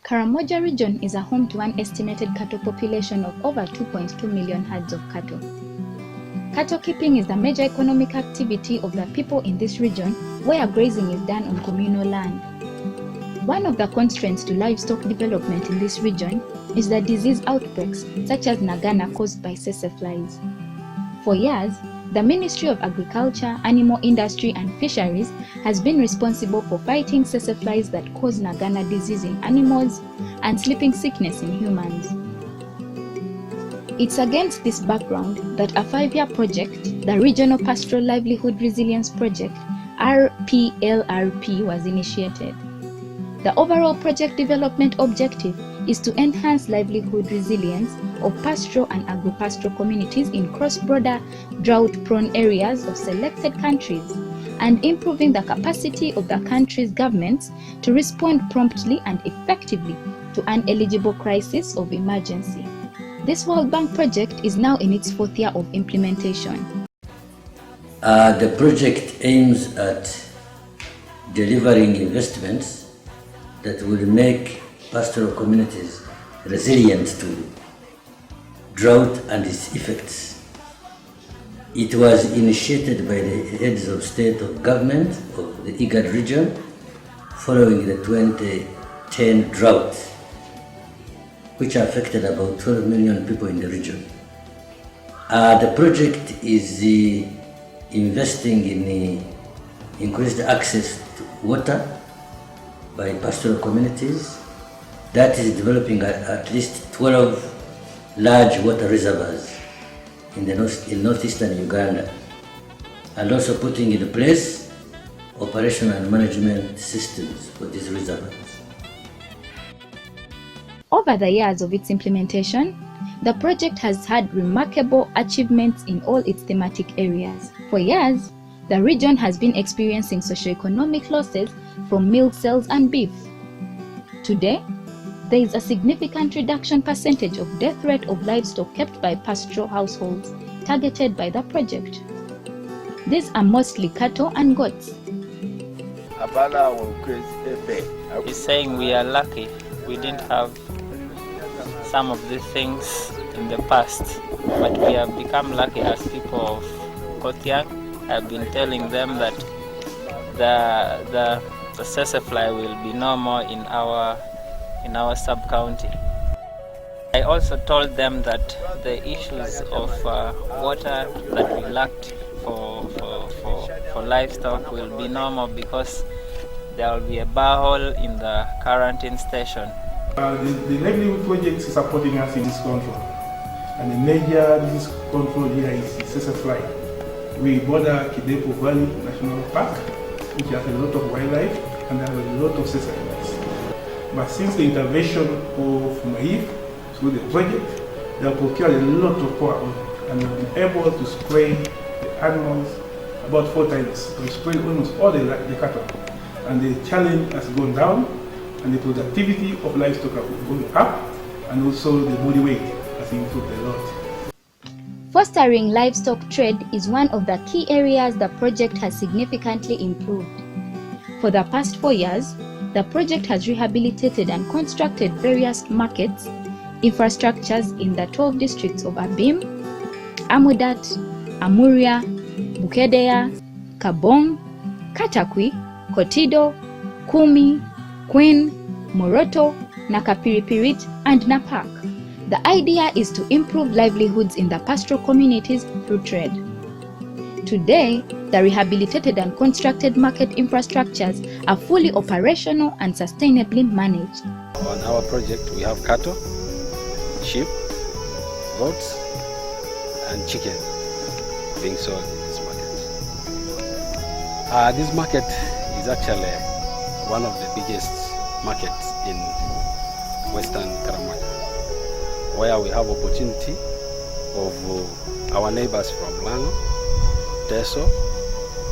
Karamoja region is a home to an estimated cattle population of over 2.2 million herds of cattle. Cattle keeping is the major economic activity of the people in this region, where grazing is done on communal land. One of the constraints to livestock development in this region is the disease outbreaks such as Nagana caused by tsetse flies. For years, the Ministry of Agriculture, Animal Industry and Fisheries has been responsible for fighting tsetse flies that cause Nagana disease in animals and sleeping sickness in humans. It's against this background that a 5-year project, the Regional Pastoral Livelihood Resilience Project, RPLRP, was initiated. The overall project development objective is to enhance livelihood resilience of pastoral and agro-pastoral communities in cross-border drought-prone areas of selected countries and improving the capacity of the country's governments to respond promptly and effectively to an eligible crisis of emergency. This World Bank project is now in its 4th year of implementation. The project aims at delivering investments that will make pastoral communities resilient to drought and its effects. It was initiated by the heads of state of government of the IGAD region following the 2010 drought, which affected about 12 million people in the region. The project is investing in increased access to water by pastoral communities. That is developing at least 12 large water reservoirs in northeastern Uganda, and also putting in place operational and management systems for these reservoirs. Over the years of its implementation, the project has had remarkable achievements in all its thematic areas. For years, the region has been experiencing socio-economic losses from milk sales and beef. Today, there is a significant reduction percentage of death rate of livestock kept by pastoral households targeted by the project. These are mostly cattle and goats. He's saying we are lucky. We didn't have some of these things in the past, but we have become lucky as people of Kotiang. I've been telling them that the tsetse fly will be no more in our sub-county. I also told them that the issues of water that we lacked for livestock will be no more because there will be a borehole in the quarantine station. The livelihood project is supporting us in this control, and the major disease control here is tsetse fly. We border Kidepo Valley National Park, which has a lot of wildlife and there are a lot of tsetse flies. But since the intervention of MAIF through the project, they have procured a lot of power and have been able to spray the animals about 4 times. We sprayed almost all the cattle, and the challenge has gone down, and the productivity of livestock has gone up, and also the body weight has improved a lot. Fostering livestock trade is one of the key areas the project has significantly improved. For the past 4 years, the project has rehabilitated and constructed various markets, infrastructures in the 12 districts of Abim, Amudat, Amuria, Bukedea, Kabong, Katakwi, Kotido, Kumi, Queen, Moroto, Nakapiripirit, and Napak. The idea is to improve livelihoods in the pastoral communities through trade. Today, the rehabilitated and constructed market infrastructures are fully operational and sustainably managed. On our project, we have cattle, sheep, goats, and chicken being sold in this market. This market is actually one of the biggest markets in Western Karamoja, where we have opportunity of our neighbors from Lango, Teso,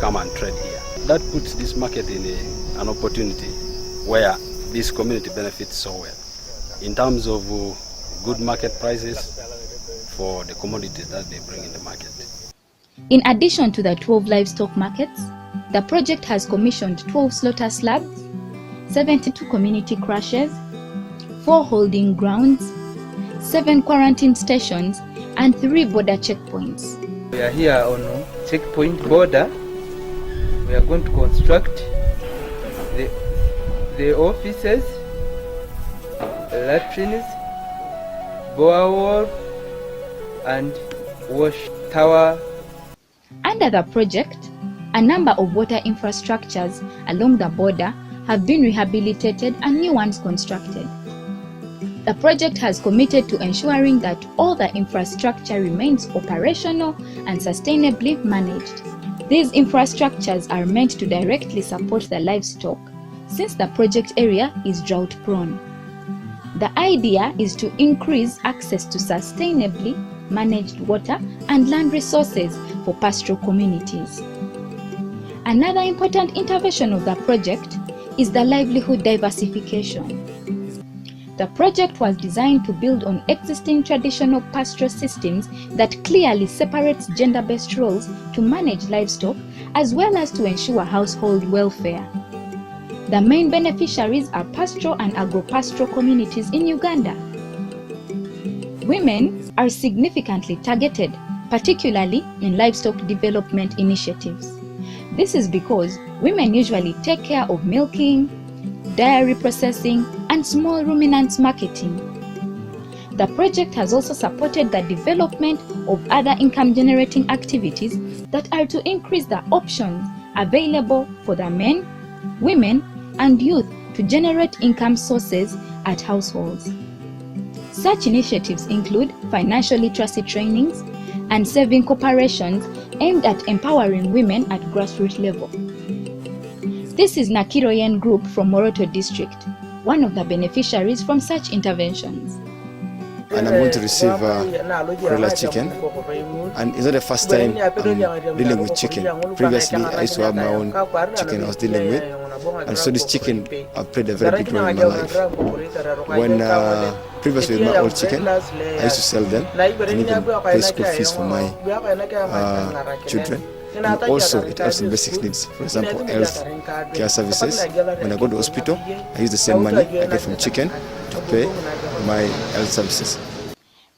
come and trade here. That puts this market in an opportunity where this community benefits so well in terms of good market prices for the commodities that they bring in the market. In addition to the 12 livestock markets, the project has commissioned 12 slaughter slabs, 72 community crushes, 4 holding grounds, 7 quarantine stations, and 3 border checkpoints. We are here on checkpoint border. We are going to construct the offices, latrines, borewall, and wash tower. Under the project, a number of water infrastructures along the border have been rehabilitated and new ones constructed. The project has committed to ensuring that all the infrastructure remains operational and sustainably managed. These infrastructures are meant to directly support the livestock, since the project area is drought-prone. The idea is to increase access to sustainably managed water and land resources for pastoral communities. Another important intervention of the project is the livelihood diversification. The project was designed to build on existing traditional pastoral systems that clearly separates gender-based roles to manage livestock as well as to ensure household welfare. The main beneficiaries are pastoral and agro-pastoral communities in Uganda. Women are significantly targeted, particularly in livestock development initiatives. This is because women usually take care of milking, dairy processing, and small ruminants marketing. The project has also supported the development of other income-generating activities that are to increase the options available for the men, women, and youth to generate income sources at households. Such initiatives include financial literacy trainings and saving corporations aimed at empowering women at grassroots level. This is Nakiroyen Group from Moroto District, one of the beneficiaries from such interventions. And I'm going to receive broiler chicken, and it's not the first time I'm dealing with chicken. Previously, I used to have my own chicken I was dealing with, and so this chicken played a very big role in my life. When previously with my old chicken, I used to sell them and even pay school fees for my children. And also, it helps in basic needs. For example, health care services. When I go to hospital, I use the same money I get from chicken to pay my health services.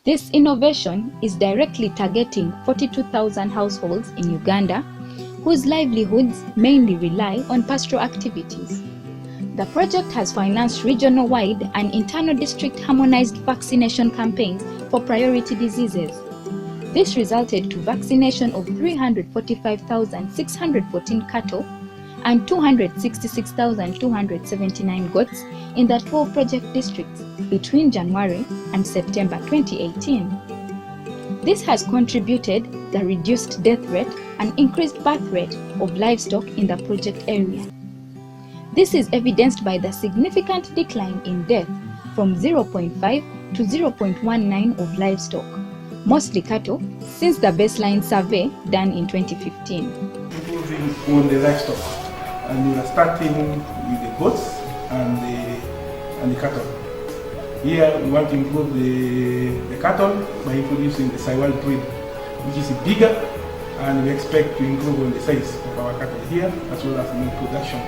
This innovation is directly targeting 42,000 households in Uganda, whose livelihoods mainly rely on pastoral activities. The project has financed regional-wide and internal district harmonized vaccination campaigns for priority diseases. This resulted to vaccination of 345,614 cattle and 266,279 goats in the 12 project districts between January and September 2018. This has contributed the reduced death rate and increased birth rate of livestock in the project area. This is evidenced by the significant decline in death from 0.5 to 0.19 of livestock, mostly cattle, since the baseline survey done in 2015. Improving on the livestock, and we are starting with the goats and the cattle. Here we want to improve the cattle by introducing the Saiwan breed, which is bigger, and we expect to improve on the size of our cattle here as well as milk production.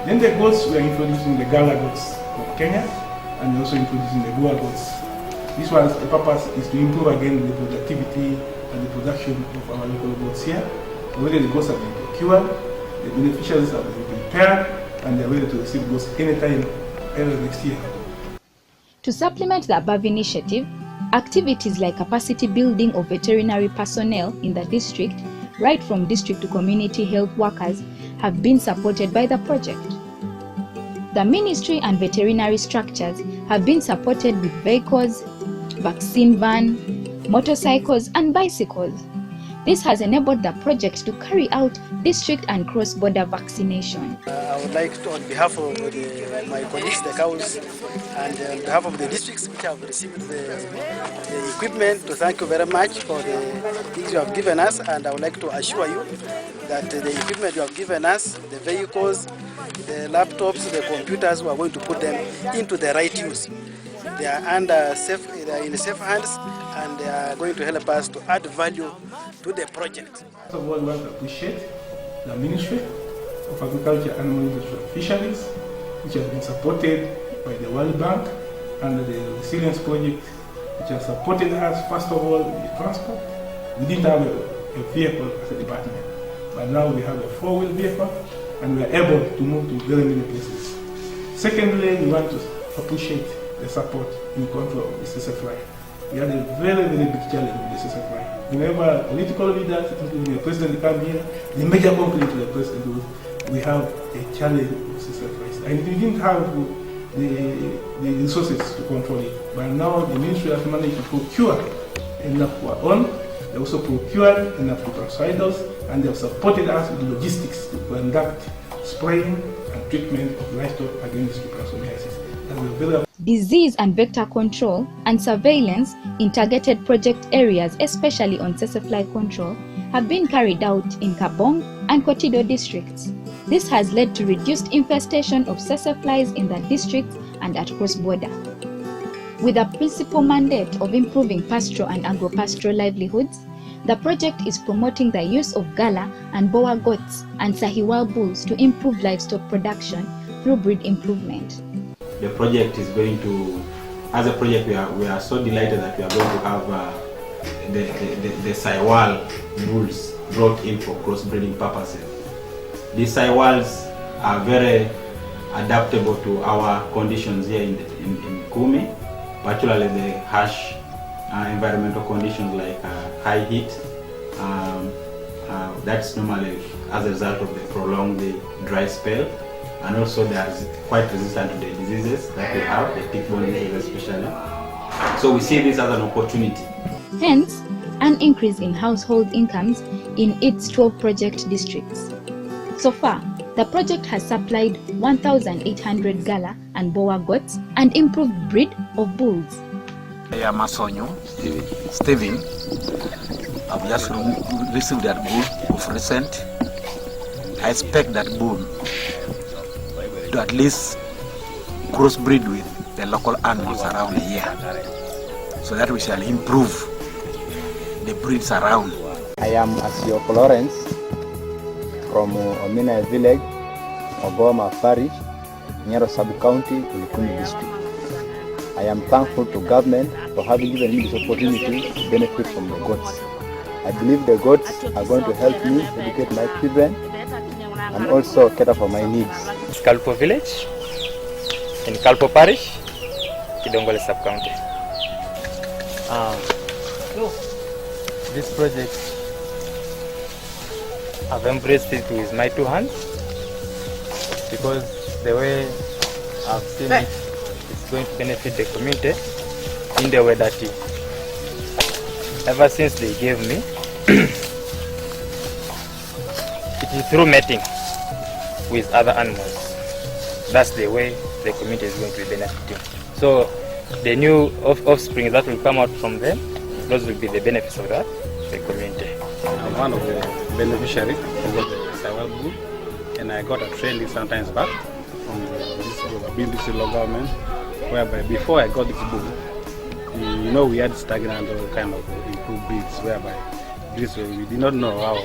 Then the goats, we are introducing the Gala goats from Kenya, and also introducing the Gua goats. This one, the purpose is to improve again the productivity and the production of our local goats here. Already the goats have been procured, the beneficiaries have been prepared, and they are ready to receive goats anytime early next year. To supplement the above initiative, activities like capacity building of veterinary personnel in the district, right from district to community health workers, have been supported by the project. The ministry and veterinary structures have been supported with vehicles, vaccine van, motorcycles, and bicycles. This has enabled the project to carry out district and cross-border vaccination. I would like to, on behalf of my colleagues, the cows, and on behalf of the districts which have received the equipment, to thank you very much for the things you have given us, and I would like to assure you that the equipment you have given us, the vehicles, the laptops, the computers, we are going to put them into the right use. They are in safe hands, and they are going to help us to add value to the project. First of all, we want to appreciate the Ministry of Agriculture, Animal Industry and Fisheries, which has been supported by the World Bank under the resilience project, which has supported us, first of all, in the transport. We didn't have a vehicle as a department, but now we have a 4-wheel vehicle and we are able to move to very many places. Secondly, we want to appreciate the support in control of the SSFI. We had a very, very big challenge with the SSFI. Whenever political leaders, including the president, come here, the major complaint to the president was, we have a challenge with SSFI. And we didn't have the resources to control it. But now the ministry has managed to procure enough for our own. They also procured enough pesticides, and they have supported us with logistics to conduct spraying and treatment of livestock against leishmaniasis. Disease and vector control and surveillance in targeted project areas, especially on tsetse control, have been carried out in Kabong and Kotido districts. This has led to reduced infestation of tsetse flies in the districts and at cross-border. With a principal mandate of improving pastoral and agro-pastoral livelihoods, the project is promoting the use of Gala and Boer goats and Sahiwal bulls to improve livestock production through breed improvement. The project is going to, as a project, we are so delighted that we are going to have the Sahiwal bulls brought in for crossbreeding purposes. These Sahiwals are very adaptable to our conditions here in Kumi, particularly the harsh environmental conditions like high heat. That's normally as a result of the prolonged dry spell, and also they are quite resistant to the diseases that we have, the tick-borne diseases especially. So we see this as an opportunity. Hence, an increase in household incomes in its 12 project districts. So far, the project has supplied 1,800 Gala and Boer goats and improved breed of bulls. I am Masonyo, Steven. I've just received that bull of recent. I expect that bull to at least crossbreed with the local animals around here, so that we shall improve the breeds around. I am Asioko Lawrence from Omina village, Ogoma Parish, Nyero sub-county, Likumi district. I am thankful to government for having given me this opportunity to benefit from the goats. I believe the goats are going to help me educate my children and also cater for my needs. Kalpo village, in Kalpo Parish, Kidongole sub-county. This project, I've embraced it with my 2 hands because the way I've seen it, it's going to benefit the community in the way that ever since they gave me, it is through mating with other animals. That's the way the community is going to be benefiting. So the new offspring that will come out from them, those will be the benefits of that, the community. I'm one of the beneficiaries of the Sahiwal bull, and I got a training sometimes back from this BBC local government, whereby before I got this bull, we had stagnant kind of improved breeds, whereby this way we did not know how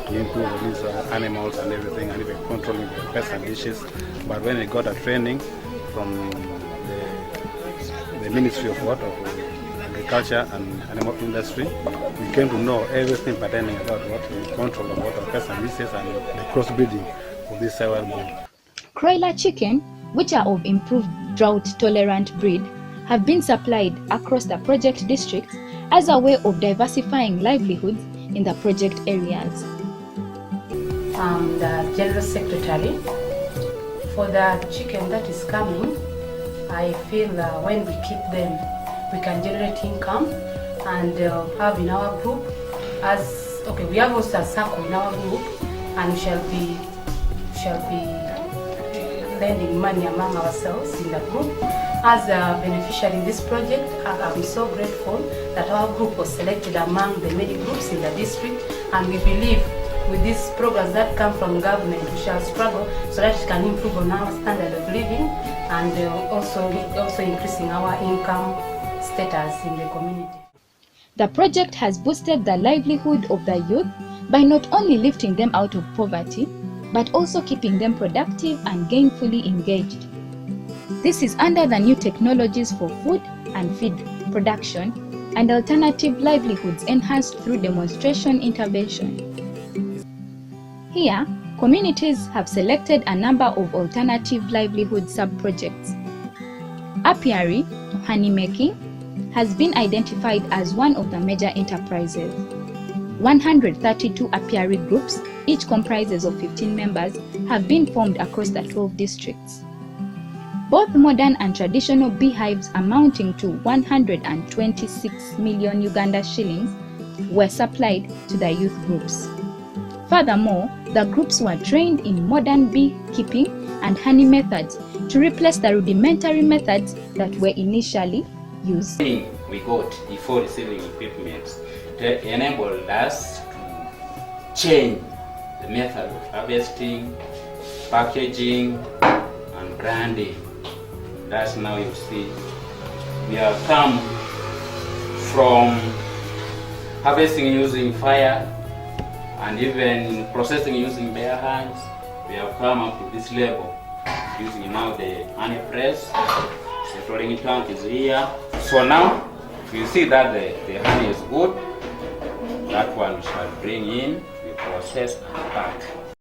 to improve these animals and everything, and even controlling the pests and dishes. But when I got a training from the Ministry of Agriculture and Animal Industry, we came to know everything pertaining about what the control of water pests and dishes and the crossbreeding of this Sahiwal bull. Croiler chicken, which are of improved drought-tolerant breed, have been supplied across the project districts as a way of diversifying livelihoods in the project areas. I'm the General Secretary. For the chicken that is coming, I feel when we keep them, we can generate income and have in our group we have also a circle in our group, and we shall be lending money among ourselves in the group. As a beneficiary in this project, I'm so grateful that our group was selected among the many groups in the district, and we believe with these programs that come from government, we shall struggle so that it can improve on our standard of living and also increasing our income status in the community. The project has boosted the livelihood of the youth by not only lifting them out of poverty, but also keeping them productive and gainfully engaged. This is under the new technologies for food and feed production and alternative livelihoods enhanced through demonstration intervention. Here, communities have selected a number of alternative livelihood sub-projects. Apiary, honey making, has been identified as one of the major enterprises. 132 apiary groups, each comprises of 15 members, have been formed across the 12 districts. Both modern and traditional beehives amounting to 126 million Uganda shillings were supplied to the youth groups. Furthermore, the groups were trained in modern beekeeping and honey methods to replace the rudimentary methods that were initially used. We got before receiving equipment to enable us to change the method of harvesting, packaging, and branding. That's now you see we have come from harvesting using fire and even processing using bare hands. We have come up to this level using now the honey press. The storing tank is here. So now if you see that the honey is good, that one we shall bring in, we process and pack.